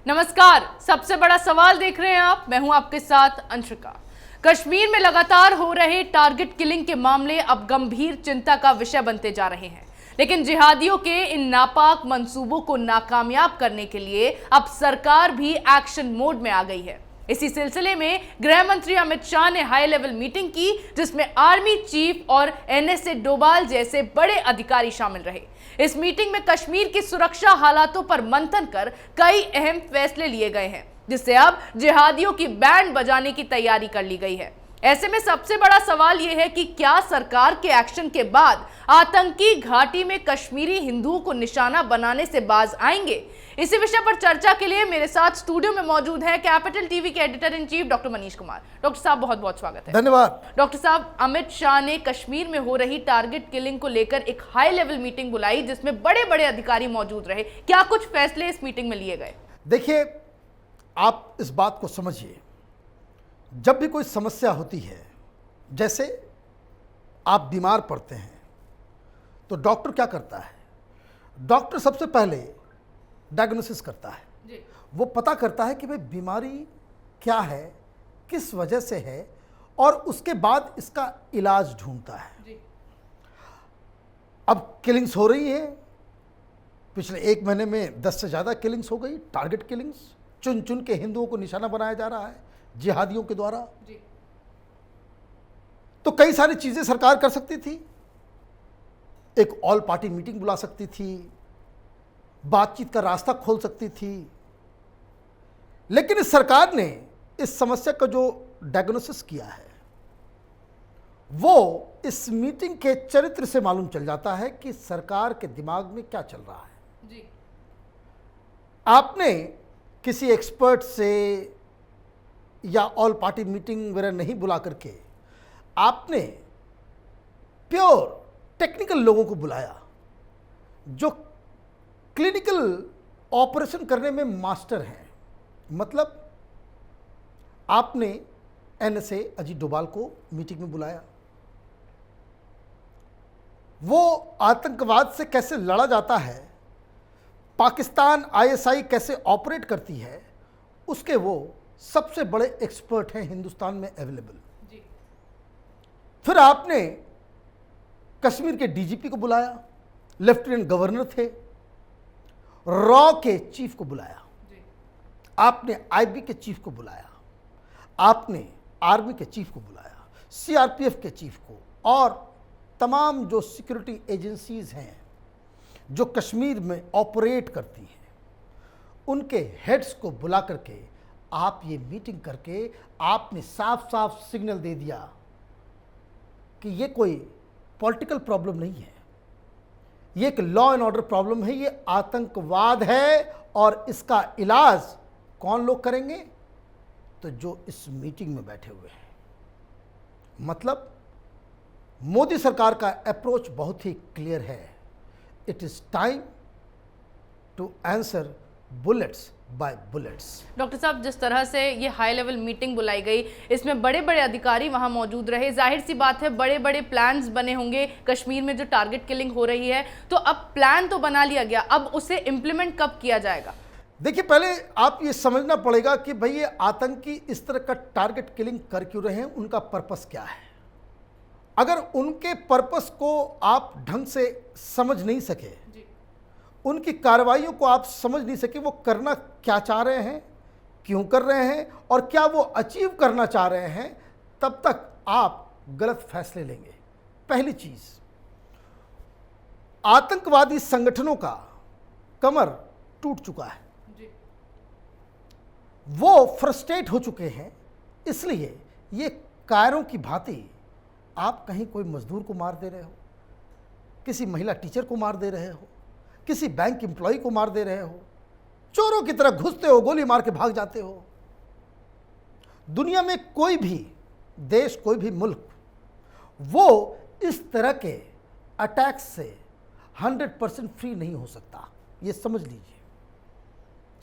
नमस्कार, सबसे बड़ा सवाल देख रहे हैं आप। मैं हूं आपके साथ अंशिका। कश्मीर में लगातार हो रहे टारगेट किलिंग के मामले अब गंभीर चिंता का विषय बनते जा रहे हैं, लेकिन जिहादियों के इन नापाक मंसूबों को नाकामयाब करने के लिए अब सरकार भी एक्शन मोड में आ गई है। इसी सिलसिले में गृह मंत्री अमित शाह ने हाई लेवल मीटिंग की, जिसमें आर्मी चीफ और एनएसए डोभाल जैसे बड़े अधिकारी शामिल रहे। इस मीटिंग में कश्मीर की सुरक्षा हालातों पर मंथन कर कई अहम फैसले लिए गए हैं, जिससे अब जिहादियों की बैंड बजाने की तैयारी कर ली गई है। ऐसे में सबसे बड़ा सवाल यह है कि क्या सरकार के एक्शन के बाद आतंकी घाटी में कश्मीरी हिंदुओं को निशाना बनाने से बाज आएंगे? इसी विषय पर चर्चा के लिए मेरे साथ स्टूडियो में मौजूद है कैपिटल टीवी के editor in chief doctor Manish Kumar. Doctor साहब, बहुत बहुत स्वागत है। धन्यवाद। डॉक्टर साहब, अमित शाह ने कश्मीर में हो रही टारगेट किलिंग को लेकर एक हाई लेवल मीटिंग बुलाई, जिसमें बड़े बड़े अधिकारी मौजूद रहे। क्या कुछ फैसले इस मीटिंग में लिए गए? देखिए, आप इस बात को समझिए, जब भी कोई समस्या होती है, जैसे आप बीमार पड़ते हैं तो डॉक्टर क्या करता है? डॉक्टर सबसे पहले डायग्नोसिस करता है जी। वो पता करता है कि भाई बीमारी क्या है, किस वजह से है, और उसके बाद इसका इलाज ढूंढता है जी। अब किलिंग्स हो रही है, पिछले 1 महीने में 10 से ज़्यादा किलिंग्स हो गई। टारगेट किलिंग्स, चुन चुन के हिंदुओं को निशाना बनाया जा रहा है जिहादियों के द्वारा जी। तो कई सारी चीजें सरकार कर सकती थी। एक ऑल पार्टी मीटिंग बुला सकती थी, बातचीत का रास्ता खोल सकती थी, लेकिन इस सरकार ने इस समस्या का जो डायग्नोसिस किया है, वो इस मीटिंग के चरित्र से मालूम चल जाता है कि सरकार के दिमाग में क्या चल रहा है जी। आपने किसी एक्सपर्ट से या ऑल पार्टी मीटिंग वगैरह नहीं बुला करके आपने प्योर टेक्निकल लोगों को बुलाया, जो क्लिनिकल ऑपरेशन करने में मास्टर हैं। मतलब आपने एनएसए अजीत डोभाल को मीटिंग में बुलाया। वो आतंकवाद से कैसे लड़ा जाता है, पाकिस्तान आईएसआई कैसे ऑपरेट करती है, उसके वो सबसे बड़े एक्सपर्ट हैं हिंदुस्तान में अवेलेबल जी। फिर आपने कश्मीर के डीजीपी को बुलाया, लेफ्टिनेंट गवर्नर थे, रॉ के चीफ को बुलाया जी। आपने आईबी के चीफ को बुलाया, आपने आर्मी के चीफ को बुलाया, सीआरपीएफ के चीफ को, और तमाम जो सिक्योरिटी एजेंसीज हैं जो कश्मीर में ऑपरेट करती हैं, उनके हेड्स को बुला करके आप ये मीटिंग करके आपने साफ साफ सिग्नल दे दिया कि ये कोई पॉलिटिकल प्रॉब्लम नहीं है, ये एक लॉ एंड ऑर्डर प्रॉब्लम है, ये आतंकवाद है, और इसका इलाज कौन लोग करेंगे? तो जो इस मीटिंग में बैठे हुए हैं। मतलब मोदी सरकार का अप्रोच बहुत ही क्लियर है। It is time to answer bullets by bullets. Doctor साहब, जिस तरह से ये हाई लेवल मीटिंग बुलाई गई, इसमें बड़े बड़े अधिकारी वहां मौजूद रहे, जाहिर सी बात है बड़े बड़े प्लान्स बने होंगे। कश्मीर में जो टारगेट किलिंग हो रही है, तो अब प्लान तो बना लिया गया, अब उसे इंप्लीमेंट कब किया जाएगा? देखिए, पहले आप ये समझना पड़ेगा कि भाई ये आतंकी इस तरह का टारगेट किलिंग कर क्यों रहे हैं, उनका पर्पस क्या है। अगर उनके पर्पस को आप ढंग से समझ नहीं सके, उनकी कार्रवाइयों को आप समझ नहीं सके, वो करना क्या चाह रहे हैं, क्यों कर रहे हैं, और क्या वो अचीव करना चाह रहे हैं, तब तक आप गलत फैसले लेंगे। पहली चीज, आतंकवादी संगठनों का कमर टूट चुका है जी। वो फ्रस्ट्रेट हो चुके हैं, इसलिए ये कायरों की भांति आप कहीं कोई मजदूर को मार दे रहे हो, किसी महिला टीचर को मार दे रहे हो, किसी बैंक एम्प्लॉय को मार दे रहे हो, चोरों की तरह घुसते हो, गोली मार के भाग जाते हो। दुनिया में कोई भी देश, कोई भी मुल्क वो इस तरह के अटैक्स से 100% फ्री नहीं हो सकता, ये समझ लीजिए।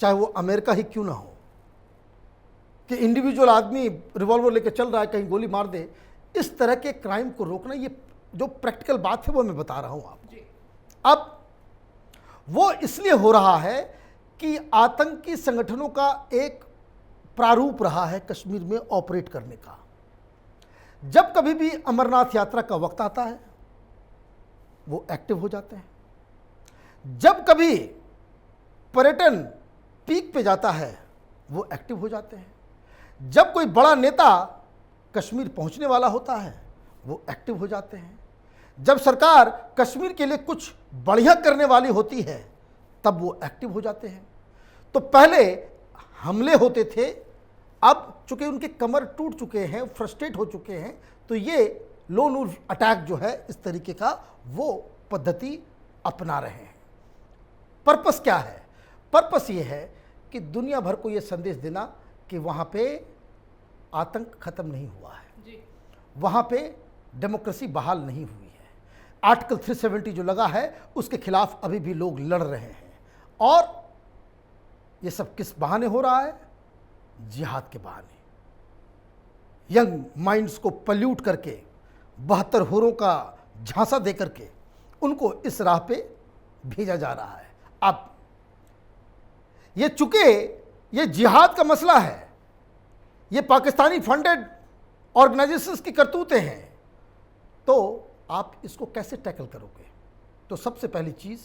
चाहे वो अमेरिका ही क्यों ना हो, कि इंडिविजुअल आदमी रिवॉल्वर लेकर चल रहा है, कहीं गोली मार दे। इस तरह के क्राइम को रोकना, ये जो प्रैक्टिकल बात है वो मैं बता रहा हूं आप। अब वो इसलिए हो रहा है कि आतंकी संगठनों का एक प्रारूप रहा है कश्मीर में ऑपरेट करने का। जब कभी भी अमरनाथ यात्रा का वक्त आता है वो एक्टिव हो जाते हैं, जब कभी पर्यटन पीक पे जाता है वो एक्टिव हो जाते हैं, जब कोई बड़ा नेता कश्मीर पहुंचने वाला होता है वो एक्टिव हो जाते हैं, जब सरकार कश्मीर के लिए कुछ बढ़िया करने वाली होती है तब वो एक्टिव हो जाते हैं। तो पहले हमले होते थे, अब चूंकि उनके कमर टूट चुके हैं, फ्रस्ट्रेट हो चुके हैं, तो ये लोन वुल्फ अटैक जो है इस तरीके का वो पद्धति अपना रहे हैं। पर्पस क्या है? पर्पस ये है कि दुनिया भर को ये संदेश देना कि वहाँ पे आतंक खत्म नहीं हुआ है, वहाँ पे डेमोक्रेसी बहाल नहीं हुई है। आर्टिकल 370 जो लगा है उसके खिलाफ अभी भी लोग लड़ रहे हैं। और ये सब किस बहाने हो रहा है? जिहाद के बहाने। यंग माइंड्स को पल्यूट करके 72 होरों का झांसा दे करके उनको इस राह पे भेजा जा रहा है। अब ये चूंकि ये जिहाद का मसला है, ये पाकिस्तानी फंडेड ऑर्गेनाइजेशंस की करतूतें हैं, तो आप इसको कैसे टैकल करोगे? तो सबसे पहली चीज़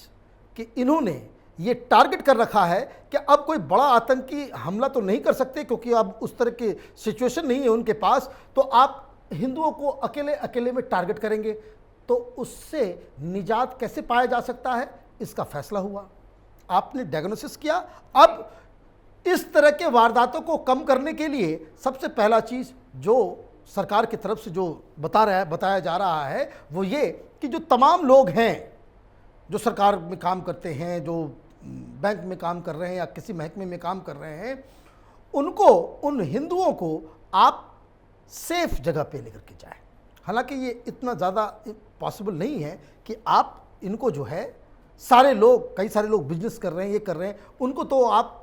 कि इन्होंने ये टारगेट कर रखा है कि अब कोई बड़ा आतंकी हमला तो नहीं कर सकते क्योंकि अब उस तरह की सिचुएशन नहीं है उनके पास, तो आप हिंदुओं को अकेले अकेले में टारगेट करेंगे। तो उससे निजात कैसे पाया जा सकता है, इसका फैसला हुआ। आपने डायग्नोसिस किया। अब इस तरह के वारदातों को कम करने के लिए सबसे पहला चीज़ जो सरकार की तरफ से जो बताया जा रहा है वो ये कि जो तमाम लोग हैं जो सरकार में काम करते हैं, जो बैंक में काम कर रहे हैं या किसी महकमे में काम कर रहे हैं, उनको, उन हिंदुओं को आप सेफ जगह पे लेकर के जाएं। हालांकि ये इतना ज़्यादा पॉसिबल नहीं है कि आप इनको जो है कई सारे लोग बिजनेस कर रहे हैं, ये कर रहे हैं, उनको तो आप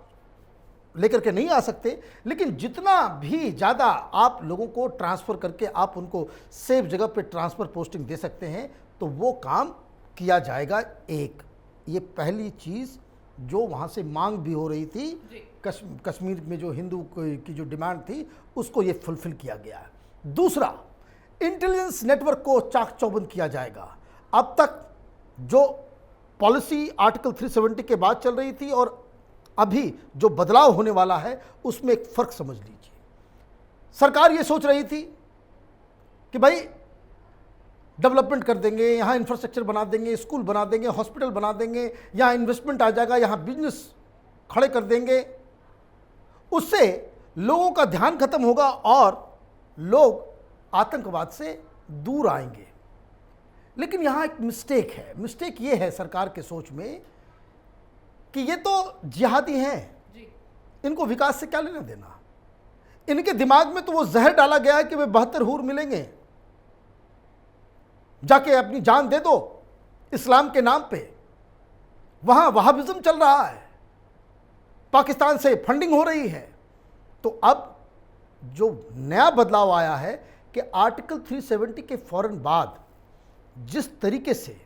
लेकर के नहीं आ सकते, लेकिन जितना भी ज़्यादा आप लोगों को ट्रांसफ़र करके आप उनको सेफ जगह पे ट्रांसफ़र पोस्टिंग दे सकते हैं तो वो काम किया जाएगा। एक ये पहली चीज़ जो वहाँ से मांग भी हो रही थी, कश्मीर में जो हिंदू की जो डिमांड थी उसको ये फुलफिल किया गया है। दूसरा, इंटेलिजेंस नेटवर्क को चाक चौबंद किया जाएगा। अब तक जो पॉलिसी आर्टिकल 370 के बाद चल रही थी और अभी जो बदलाव होने वाला है उसमें एक फ़र्क समझ लीजिए। सरकार ये सोच रही थी कि भाई डेवलपमेंट कर देंगे, यहाँ इंफ्रास्ट्रक्चर बना देंगे, स्कूल बना देंगे, हॉस्पिटल बना देंगे, यहाँ इन्वेस्टमेंट आ जाएगा, यहाँ बिजनेस खड़े कर देंगे, उससे लोगों का ध्यान खत्म होगा और लोग आतंकवाद से दूर आएंगे। लेकिन यहाँ एक मिस्टेक है। मिस्टेक ये है सरकार के सोच में कि ये तो जिहादी हैं, इनको विकास से क्या लेना देना। इनके दिमाग में तो वो जहर डाला गया है कि वे 72 हूर मिलेंगे, जाके अपनी जान दे दो इस्लाम के नाम पे। वहां वहाबिज्म चल रहा है, पाकिस्तान से फंडिंग हो रही है। तो अब जो नया बदलाव आया है कि आर्टिकल 370 के फौरन बाद जिस तरीके से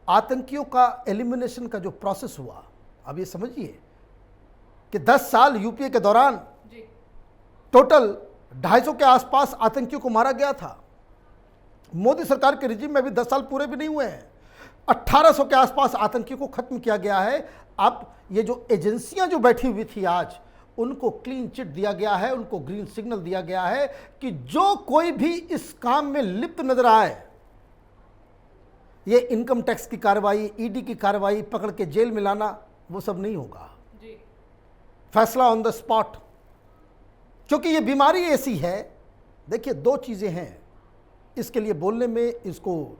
आतंकियों का एलिमिनेशन का जो प्रोसेस हुआ, अब ये समझिए कि 10 साल यूपीए के दौरान टोटल 250 के आसपास आतंकियों को मारा गया था। मोदी सरकार के रिजीम में भी 10 साल पूरे भी नहीं हुए हैं, 1800 के आसपास आतंकियों को खत्म किया गया है। अब ये जो एजेंसियां जो बैठी हुई थी आज, उनको क्लीन चिट दिया गया है, उनको ग्रीन सिग्नल दिया गया है कि जो कोई भी इस काम में लिप्त नजर आए, ये इनकम टैक्स की कार्रवाई, ईडी की कार्रवाई, पकड़ के जेल में लाना, वो सब नहीं होगा। फैसला ऑन द स्पॉट। क्योंकि ये बीमारी ऐसी है, देखिए 2 चीज़ें हैं इसके लिए बोलने में, इसको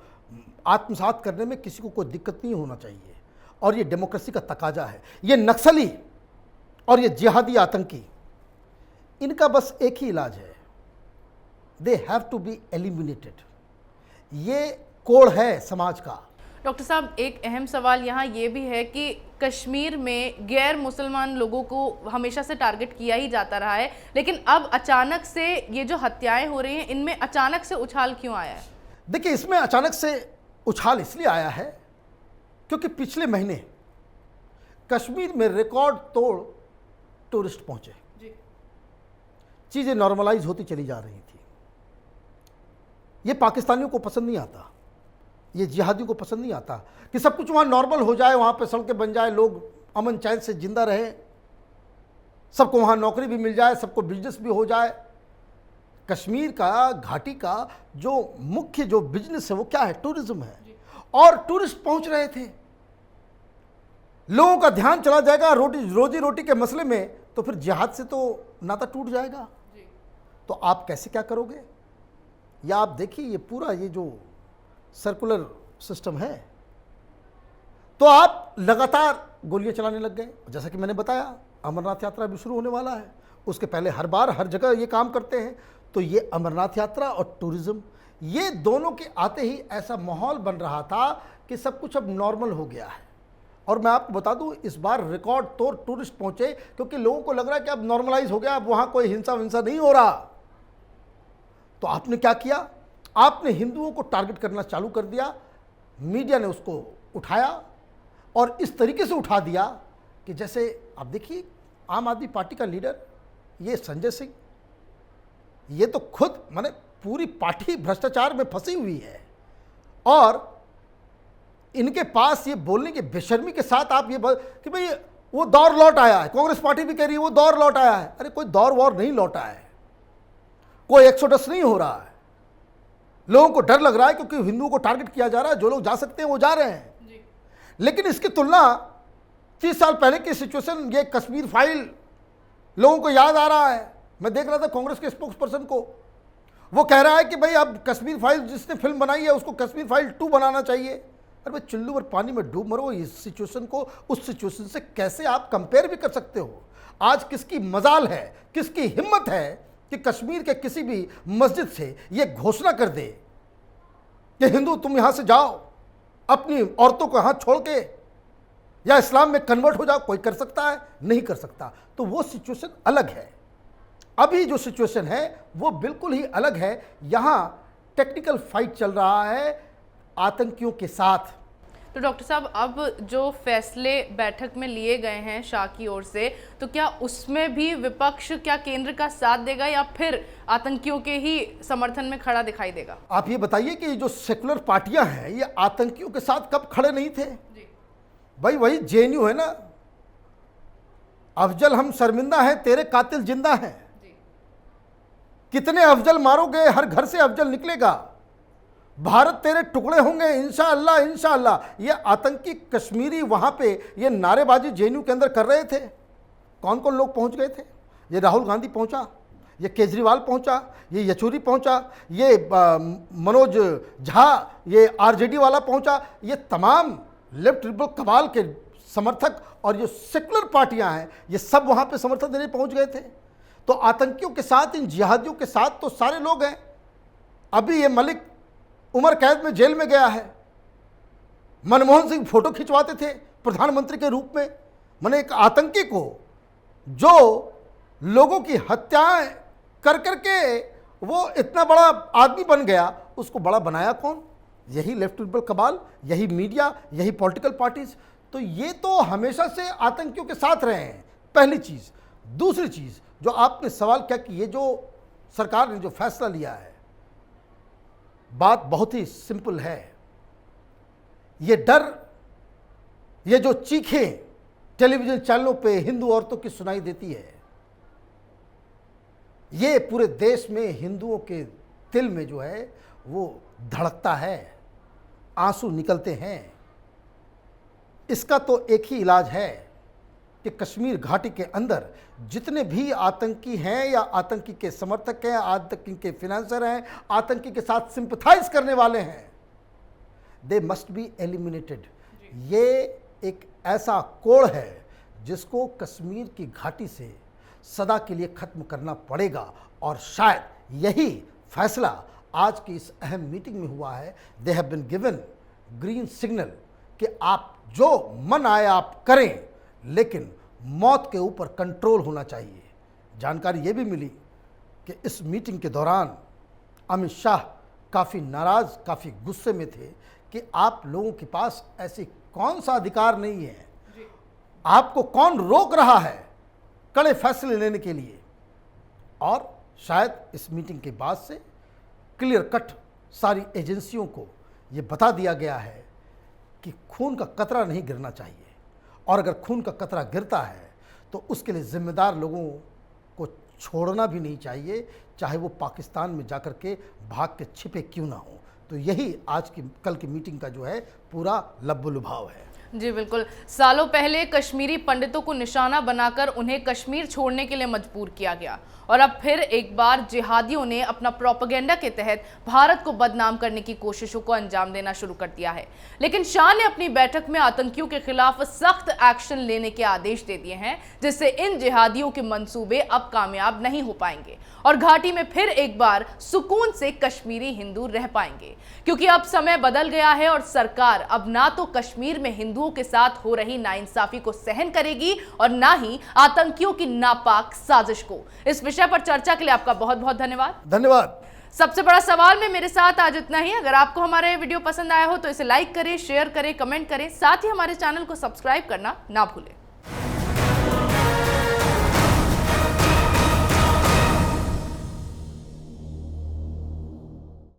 आत्मसात करने में किसी को कोई दिक्कत नहीं होना चाहिए, और ये डेमोक्रेसी का तकाजा है। ये नक्सली और ये जिहादी आतंकी, इनका बस एक ही इलाज है, they have to be eliminated. ये कोड है समाज का। डॉक्टर साहब, एक अहम सवाल यहाँ ये भी है कि कश्मीर में गैर मुसलमान लोगों को हमेशा से टारगेट किया ही जाता रहा है, लेकिन अब अचानक से ये जो हत्याएं हो रही हैं, इनमें अचानक से उछाल क्यों आया है? देखिए, इसमें अचानक से उछाल इसलिए आया है क्योंकि पिछले महीने कश्मीर में रिकॉर्ड तोड़ टूरिस्ट पहुंचे, जी। चीजें नॉर्मलाइज होती चली जा रही थी। ये पाकिस्तानियों को पसंद नहीं आता, ये जिहादियों को पसंद नहीं आता कि सब कुछ वहां नॉर्मल हो जाए, वहां पे सड़कें बन जाए, लोग अमन चैन से जिंदा रहे, सबको वहां नौकरी भी मिल जाए, सबको बिजनेस भी हो जाए। कश्मीर का, घाटी का जो मुख्य जो बिजनेस है वो क्या है? टूरिज्म है। और टूरिस्ट पहुंच रहे थे, लोगों का ध्यान चला जाएगा रोजी रोटी के मसले में, तो फिर जिहाद से तो नाता टूट जाएगा। तो आप कैसे क्या करोगे? या आप देखिए ये पूरा ये जो सर्कुलर सिस्टम है, तो आप लगातार गोलियां चलाने लग गए। जैसा कि मैंने बताया, अमरनाथ यात्रा भी शुरू होने वाला है, उसके पहले हर बार हर जगह ये काम करते हैं। तो ये अमरनाथ यात्रा और टूरिज्म, ये दोनों के आते ही ऐसा माहौल बन रहा था कि सब कुछ अब नॉर्मल हो गया है। और मैं आपको बता दूं, इस बार रिकॉर्ड तोड़ टूरिस्ट पहुंचे, क्योंकि लोगों को लग रहा है कि अब नॉर्मलाइज हो गया, अब वहां कोई हिंसा विंसा नहीं हो रहा। तो आपने क्या किया? आपने हिंदुओं को टारगेट करना चालू कर दिया। मीडिया ने उसको उठाया और इस तरीके से उठा दिया कि जैसे आप देखिए, आम आदमी पार्टी का लीडर ये संजय सिंह, ये तो खुद माने पूरी पार्टी भ्रष्टाचार में फंसी हुई है, और इनके पास ये बोलने की बेशर्मी के साथ आप ये कि भाई वो दौर लौट आया है। कांग्रेस पार्टी भी कह रही है वो दौर लौट आया है। अरे कोई दौर वौर नहीं लौटा है, कोई एक्सोडस नहीं हो रहा है। लोगों को डर लग रहा है क्योंकि हिंदुओं को टारगेट किया जा रहा है। जो लोग जा सकते हैं वो जा रहे हैं जी। लेकिन इसकी तुलना 30 साल पहले की सिचुएशन, ये कश्मीर फाइल लोगों को याद आ रहा है। मैं देख रहा था कांग्रेस के स्पोक्स पर्सन को, वो कह रहा है कि भाई अब कश्मीर फाइल जिसने फिल्म बनाई है उसको कश्मीर फाइल 2 बनाना चाहिए। अरे भाई चुल्लू भर पानी में डूब मरो। इस सिचुएशन को उस सिचुएशन से कैसे आप कंपेयर भी कर सकते हो? आज किसकी मजाल है, किसकी हिम्मत है कि कश्मीर के किसी भी मस्जिद से ये घोषणा कर दे कि हिंदू तुम यहां से जाओ, अपनी औरतों को हाथ छोड़ के, या इस्लाम में कन्वर्ट हो जाओ? कोई कर सकता है? नहीं कर सकता। तो वो सिचुएशन अलग है। अभी जो सिचुएशन है वो बिल्कुल ही अलग है। यहां टेक्निकल फाइट चल रहा है आतंकियों के साथ। तो डॉक्टर साहब, अब जो फैसले बैठक में लिए गए हैं शाह की ओर से, तो क्या उसमें भी विपक्ष क्या केंद्र का साथ देगा या फिर आतंकियों के ही समर्थन में खड़ा दिखाई देगा? आप ये बताइए कि जो सेकुलर पार्टियां हैं ये आतंकियों के साथ कब खड़े नहीं थे? जी। भाई वही जेएनयू है ना, अफजल हम शर्मिंदा हैं, तेरे कातिल जिंदा हैं। जी। कितने अफजल मारोगे, हर घर से अफजल निकलेगा, भारत तेरे टुकड़े होंगे इंशाअल्लाह इंशाअल्लाह। ये आतंकी कश्मीरी वहां पे ये नारेबाजी जेएनयू के अंदर कर रहे थे। कौन कौन लोग पहुंच गए थे? ये राहुल गांधी पहुंचा, ये केजरीवाल पहुंचा, ये येचुरी पहुंचा, ये मनोज झा, ये आरजेडी वाला पहुंचा। ये तमाम लेफ्ट लिबरल कमाल के समर्थक और ये सेकुलर पार्टियां हैं, ये सब वहां पे समर्थन देने पहुंच गए थे। तो आतंकियों के साथ, इन जिहादियों के साथ तो सारे लोग हैं। अभी ये मलिक उमर कैद में जेल में गया है। मनमोहन सिंह फोटो खिंचवाते थे प्रधानमंत्री के रूप में। मैंने एक आतंकी को जो लोगों की हत्याएं कर करके वो इतना बड़ा आदमी बन गया, उसको बड़ा बनाया कौन? यही लेफ्ट लिबरल कमाल, यही मीडिया, यही पॉलिटिकल पार्टीज। तो ये तो हमेशा से आतंकियों के साथ रहे हैं, पहली चीज। दूसरी चीज जो आपने सवाल किया कि ये जो सरकार ने जो फैसला लिया है, बात बहुत ही सिंपल है। ये डर, ये जो चीखें टेलीविजन चैनलों पे हिंदू औरतों की सुनाई देती है, ये पूरे देश में हिंदुओं के दिल में जो है वो धड़कता है, आंसू निकलते हैं। इसका तो एक ही इलाज है कि कश्मीर घाटी के अंदर जितने भी आतंकी हैं या आतंकी के समर्थक हैं, आतंकी के फिनेंसर हैं, आतंकी के साथ सिंपथाइज करने वाले हैं, दे मस्ट बी एलिमिनेटेड। ये एक ऐसा कोड़ है जिसको कश्मीर की घाटी से सदा के लिए खत्म करना पड़ेगा। और शायद यही फैसला आज की इस अहम मीटिंग में हुआ है। They have been given green signal कि आप जो मन आए आप करें, लेकिन मौत के ऊपर कंट्रोल होना चाहिए। जानकारी ये भी मिली कि इस मीटिंग के दौरान अमित शाह काफ़ी नाराज़, काफ़ी गुस्से में थे कि आप लोगों के पास ऐसी कौन सा अधिकार नहीं है, आपको कौन रोक रहा है कड़े फैसले लेने के लिए। और शायद इस मीटिंग के बाद से क्लियर कट सारी एजेंसियों को ये बता दिया गया है कि खून का कतरा नहीं गिरना चाहिए, और अगर खून का कतरा गिरता है तो उसके लिए जिम्मेदार लोगों को छोड़ना भी नहीं चाहिए, चाहे वो पाकिस्तान में जाकर के भाग के छिपे क्यों ना हो। तो यही आज की कल की मीटिंग का जो है पूरा लब्बुलुभाव है। जी बिल्कुल, सालों पहले कश्मीरी पंडितों को निशाना बनाकर उन्हें कश्मीर छोड़ने के लिए मजबूर किया गया, और अब फिर एक बार जिहादियों ने अपना प्रोपेगेंडा के तहत भारत को बदनाम करने की कोशिशों को अंजाम देना शुरू कर दिया है। लेकिन शाह ने अपनी बैठक में आतंकियों के खिलाफ सख्त एक्शन लेने के आदेश दे दिए हैं, जिससे इन जिहादियों के मंसूबे अब कामयाब नहीं हो पाएंगे और घाटी में फिर एक बार सुकून से कश्मीरी हिंदू रह पाएंगे, क्योंकि अब समय बदल गया है और सरकार अब ना तो कश्मीर में हिंदुओं के साथ हो रही नाइंसाफी को सहन करेगी और ना ही आतंकियों की नापाक साजिश को। इस विषय पर चर्चा के लिए आपका बहुत बहुत धन्यवाद। सबसे बड़ा सवाल में मेरे साथ आज इतना ही। अगर आपको हमारा वीडियो पसंद आया हो तो इसे लाइक करें, शेयर करें, कमेंट करें, साथ ही हमारे चैनल को सब्सक्राइब करना ना भूलें।